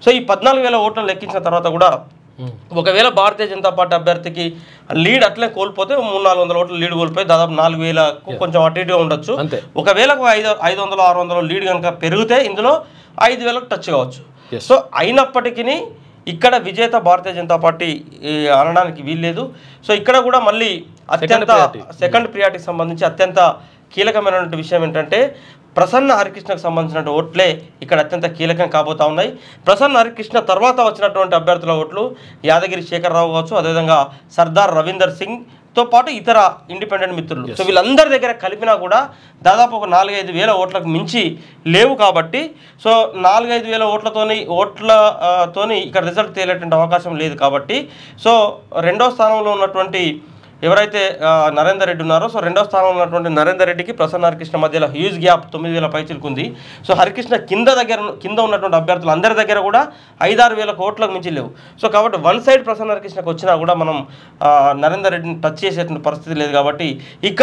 So ఈ 14,000 ఓట్లను లెక్కించిన తర్వాత కూడా ఒకవేళ భారతీయ జనతా పార్టీ అభ్యర్థికి లీడ్ అట్లే కోల్పోతే 300-400 ఓట్ల లీడ్ కోల్పోయి దాదాపు 4,000 కొంచెం అటు ఇటుగా ఉండొచ్చు. ఒకవేళ 500-600 లీడ్ కనుక పెరిగితే ఇందులో 5,000 టచ్ కావచ్చు. సో అయినప్పటికీ ఇక్కడ విజేత భారతీయ జనతా పార్టీ అనడానికి వీల్లేదు. సో ఇక్కడ కూడా మళ్ళీ అత్యంత సెకండ్ ప్రియారిటీకి సంబంధించి అత్యంత కీలకమైనటువంటి విషయం ఏంటంటే ప్రసన్న హరికృష్ణకు సంబంధించిన ఓట్లే ఇక్కడ అత్యంత కీలకం కాబోతా ఉన్నాయి. ప్రసన్న హరికృష్ణ తర్వాత వచ్చినటువంటి అభ్యర్థుల ఓట్లు యాదగిరి శేఖరరావు కావచ్చు, అదేవిధంగా సర్దార్ రవీందర్ సింగ్తో పాటు ఇతర ఇండిపెండెంట్ మిత్రులు. సో వీళ్ళందరి దగ్గర కలిపినా కూడా దాదాపు ఒక 4-5 వేల ఓట్లకు మించి లేవు. కాబట్టి సో 4-5 వేల ఓట్లతోని ఇక్కడ రిజల్ట్ తేలేటువంటి అవకాశం లేదు. కాబట్టి సో రెండో స్థానంలో ఉన్నటువంటి ఎవరైతే నరేందర్ రెడ్డి ఉన్నారో సో రెండో స్థానంలో ఉన్నటువంటి నరేందర్ రెడ్డికి ప్రసన్న హరికృష్ణ మధ్యలో హ్యూజ్ గ్యాప్ 9,000 పైచిలుకుంది. సో హరికృష్ణ కింద ఉన్నటువంటి అభ్యర్థులు అందరి దగ్గర కూడా 5-6 వేల ఓట్లకు మించి లేవు. సో కాబట్టి వన్ సైడ్ ప్రసన్న హరికృష్ణకు వచ్చినా కూడా మనం నరేందర్ రెడ్డిని టచ్ చేసేటువంటి పరిస్థితి లేదు. కాబట్టి ఇక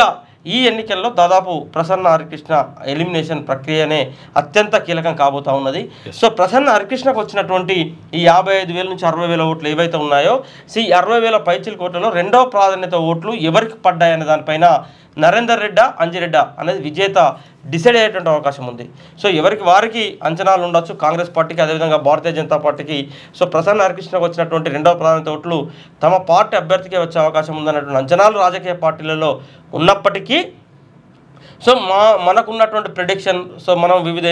ఈ ఎన్నికల్లో దాదాపు ప్రసన్న హరికృష్ణ ఎలిమినేషన్ ప్రక్రియనే అత్యంత కీలకం కాబోతా ఉన్నది. సో ప్రసన్న హరికృష్ణకు వచ్చినటువంటి ఈ 55,000 నుంచి 60,000 ఓట్లు ఏవైతే ఉన్నాయో ఈ 60,000 పైచిలకు ఓట్లలో రెండవ ప్రాధాన్యత ఓట్లు ఎవరికి పడ్డాయనే దానిపైన నరేందర్ రెడ్డా అంజిరెడ్డా అనేది విజేత డిసైడ్ అయ్యేటువంటి అవకాశం ఉంది. సో ఎవరికి వారికి అంచనాలు ఉండొచ్చు కాంగ్రెస్ పార్టీకి, అదేవిధంగా భారతీయ జనతా పార్టీకి. సో ప్రసన్న హరికృష్ణకు వచ్చినటువంటి రెండవ ప్రాధాన్యత ఓట్లు తమ పార్టీ అభ్యర్థికే వచ్చే అవకాశం ఉందన్నటువంటి అంచనాలు రాజకీయ పార్టీలలో ఉన్నప్పటికీ సో మనకున్నటువంటి ప్రిడిక్షన్ సో మనం వివిధ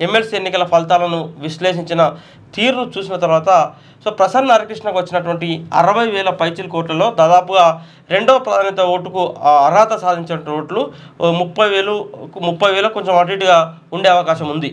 ఎమ్మెల్సీ ఎన్నికల ఫలితాలను విశ్లేషించిన తీరును చూసిన తర్వాత సో ప్రసన్న హరికృష్ణకు వచ్చినటువంటి 60,000 పైచిలకు ఓట్లలో దాదాపుగా రెండవ ప్రాధాన్యత ఓటుకు అర్హత సాధించిన ఓట్లు 30,000 కొంచెం అటు ఇటుగా ఉండే అవకాశం ఉంది.